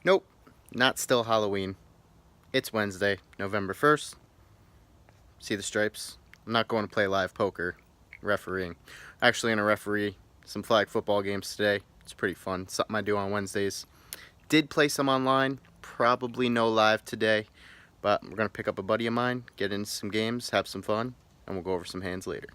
Nope, not still Halloween. It's Wednesday, November 1st. See the stripes? I'm not going to play live poker refereeing. Actually, going to referee some flag football games today. It's pretty fun. Something I do on Wednesdays. Did play some online. Probably no live today. But we're going to pick up a buddy of mine, get into some games, have some fun, and we'll go over some hands later.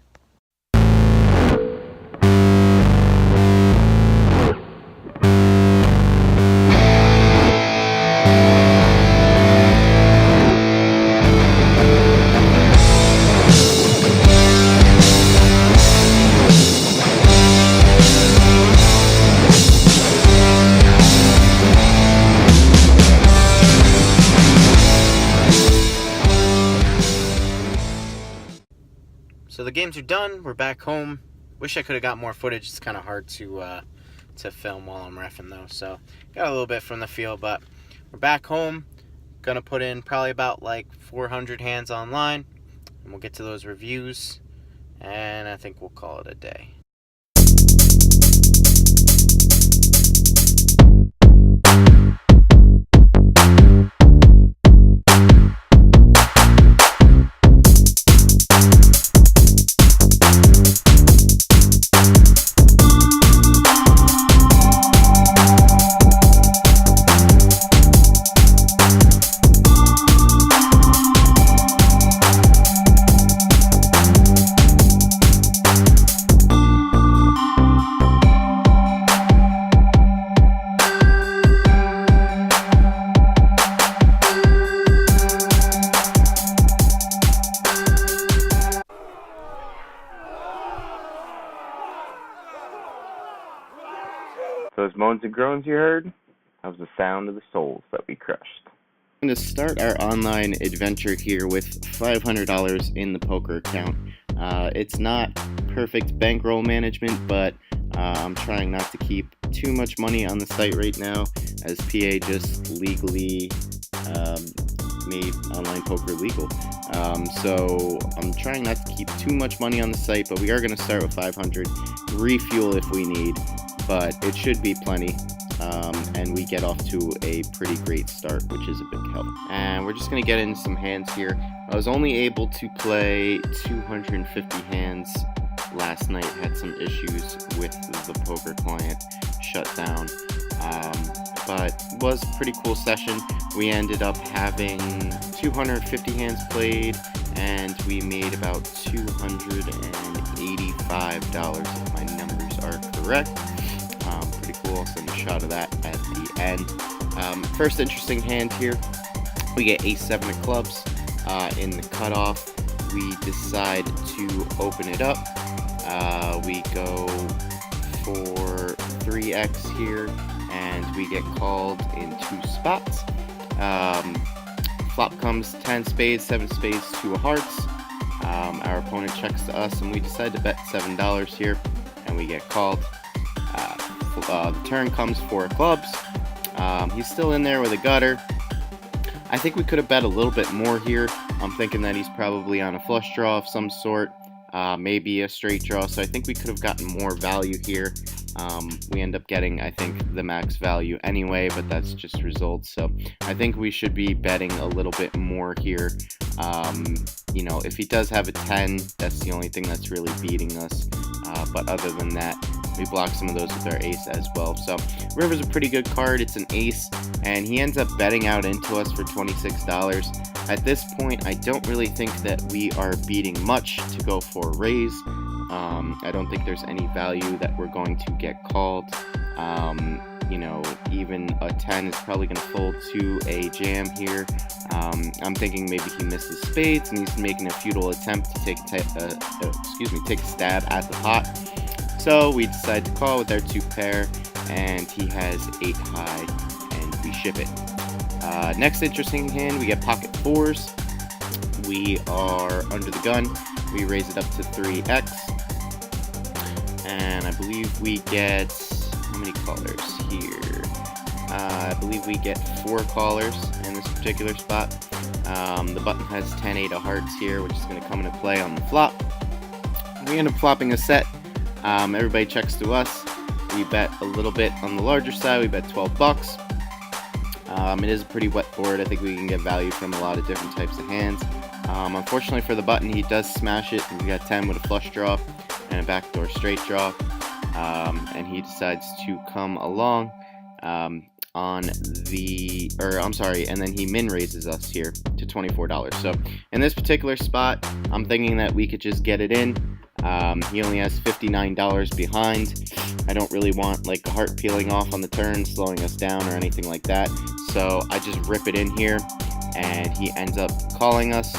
So the games are done. We're back home. Wish I could have got more footage. It's kind of hard to film while I'm reffing though. So got a little bit from the field, but we're back home. Gonna put in probably about like 400 hands online, and we'll get to those reviews. And I think we'll call it a day. Those moans and groans you heard, that was the sound of the souls that we crushed. I'm going to start our online adventure here with $500 in the poker account. It's not perfect bankroll management, but I'm trying not to keep too much money on the site right now, as PA just legally made online poker legal. So I'm trying not to keep too much money on the site, but we are going to start with 500, refuel if we need, but it should be plenty. And we get off to a pretty great start, which is a big help. And we're just going to get into some hands here. I was only able to play 250 hands last night. Had some issues with the poker client shut down. But it was a pretty cool session. We ended up having 250 hands played, and we made about $285 if my numbers are correct. Pretty cool. I'll send a shot of that at the end. First interesting hand here, we get ace-7 of clubs. In the cutoff, we decide to open it up. We go for 3x here, and we get called in 2 spots. Flop comes 10 spades, 7 spades, 2 of hearts. Our opponent checks to us, and we decide to bet $7 here, and we get called. The turn comes 4 clubs. He's still in there with a gutter. I think we could have bet a little bit more here. I'm thinking that he's probably on a flush draw of some sort, maybe a straight draw, so I think we could have gotten more value here. We end up getting, I think, the max value anyway, but that's just results. So I think we should be betting a little bit more here. You know, if he does have a 10, that's the only thing that's really beating us. But other than that, we block some of those with our ace as well. So River's a pretty good card. It's an ace, and he ends up betting out into us for $26. At this point, I don't really think that we are beating much to go for a raise. I don't think there's any value that we're going to get called. You know, even a 10 is probably going to fold to a jam here. I'm thinking maybe he misses spades and he's making a futile attempt to take a stab at the pot. So we decide to call with our 2 pair, and he has 8 high, and we ship it. Next interesting hand, we get pocket 4s. We are under the gun. We raise it up to 3x, and I believe we get, how many callers here? I believe we get 4 callers in this particular spot. The button has 10-8 of hearts here, which is going to come into play on the flop. We end up flopping a set. Everybody checks to us. We bet a little bit on the larger side. We bet $12. It is a pretty wet board. I think we can get value from a lot of different types of hands. Unfortunately for the button, he does smash it. We got 10 with a flush draw and a backdoor straight draw. And he decides to come along on the, or I'm sorry, and then he min raises us here to $24. So in this particular spot, I'm thinking that we could just get it in. He only has $59 behind. I don't really want like a heart peeling off on the turn, slowing us down or anything like that. So I just rip it in here, and he ends up calling us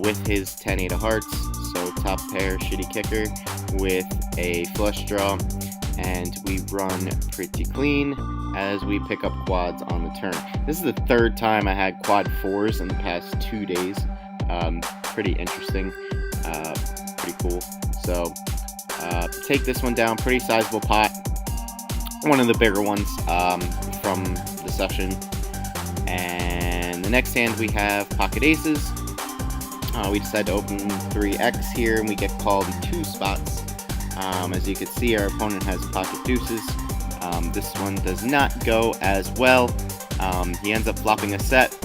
with his 10-8 of hearts. So top pair, shitty kicker with a flush draw, and we run pretty clean as we pick up quads on the turn. This is the third time I had quad 4s in the past 2 days. Pretty interesting, pretty cool. So take this one down, pretty sizable pot, one of the bigger ones from the session. And the next hand we have pocket aces. We decide to open 3x here, and we get called in 2 spots. As you can see, our opponent has pocket deuces. This one does not go as well. He ends up flopping a set.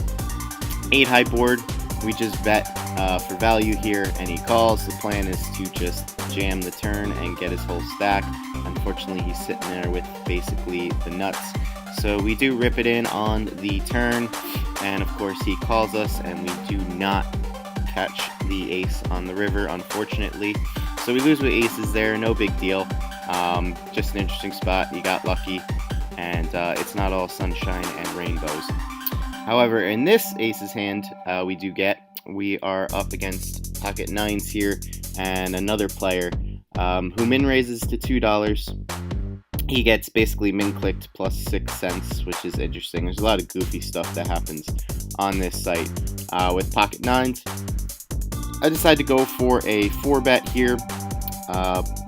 8 high board. We just bet for value here, and he calls. The plan is to just jam the turn and get his whole stack. Unfortunately, he's sitting there with basically the nuts. So we do rip it in on the turn, and of course he calls us, and we do not catch the ace on the river, unfortunately. So we lose with aces there, no big deal. Just an interesting spot. You got lucky, and it's not all sunshine and rainbows. However, in this aces hand, we are up against pocket 9s here, and another player who min raises to $2. He gets basically min clicked plus 6 cents, which is interesting. There's a lot of goofy stuff that happens on this site. With pocket 9s, I decided to go for a 4-bet here.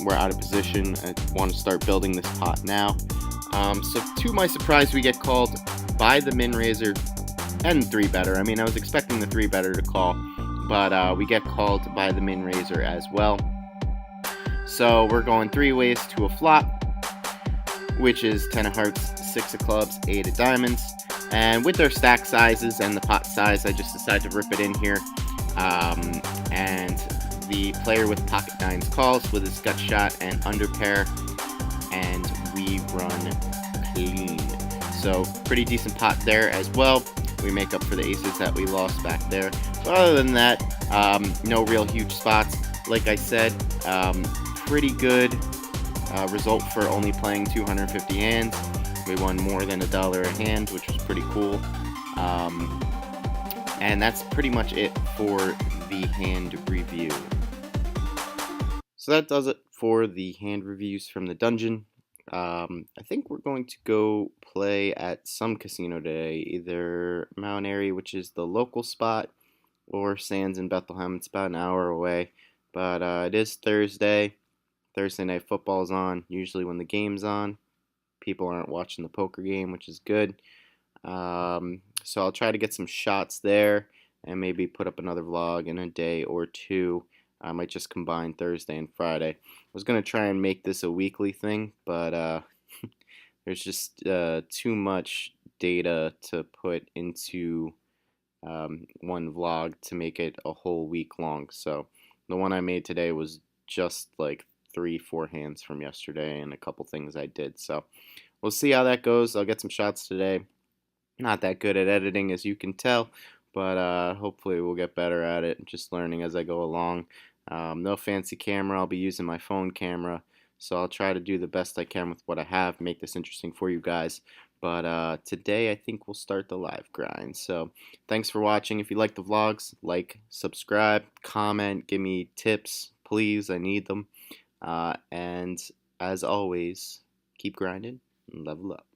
We're out of position. I want to start building this pot now. So to my surprise, we get called by the min raiser and 3-better. I mean, I was expecting the 3-better to call, but we get called by the min raiser as well. So we're going 3 ways to a flop, which is 10 of hearts, 6 of clubs, 8 of diamonds. And with their stack sizes and the pot size, I just decided to rip it in here. And the player with pocket 9s calls with his gut shot and under pair, and we run clean. So pretty decent pot there as well. We make up for the aces that we lost back there. But other than that, no real huge spots. Like I said, pretty good result for only playing 250 hands. We won more than $1 a hand, which was pretty cool. And that's pretty much it for the hand review. So that does it for the hand reviews from the dungeon. I think we're going to go play at some casino today, either Mount Airy, which is the local spot, or Sands in Bethlehem. It's about an hour away, but it is Thursday. Thursday night football is on. Usually when the game's on, people aren't watching the poker game, which is good. So I'll try to get some shots there and maybe put up another vlog in a day or two. I might just combine Thursday and Friday. I was going to try and make this a weekly thing, but there's just too much data to put into one vlog to make it a whole week long. So the one I made today was just like 3-4 hands from yesterday and a couple things I did. So we'll see how that goes. I'll get some shots today. Not that good at editing, as you can tell, but hopefully we'll get better at it. Just learning as I go along. No fancy camera. I'll be using my phone camera, so I'll try to do the best I can with what I have, make this interesting for you guys. But today I think we'll start the live grind. So thanks for watching. If you like the vlogs, like, subscribe, comment, give me tips, please. I need them. And as always, keep grinding and level up.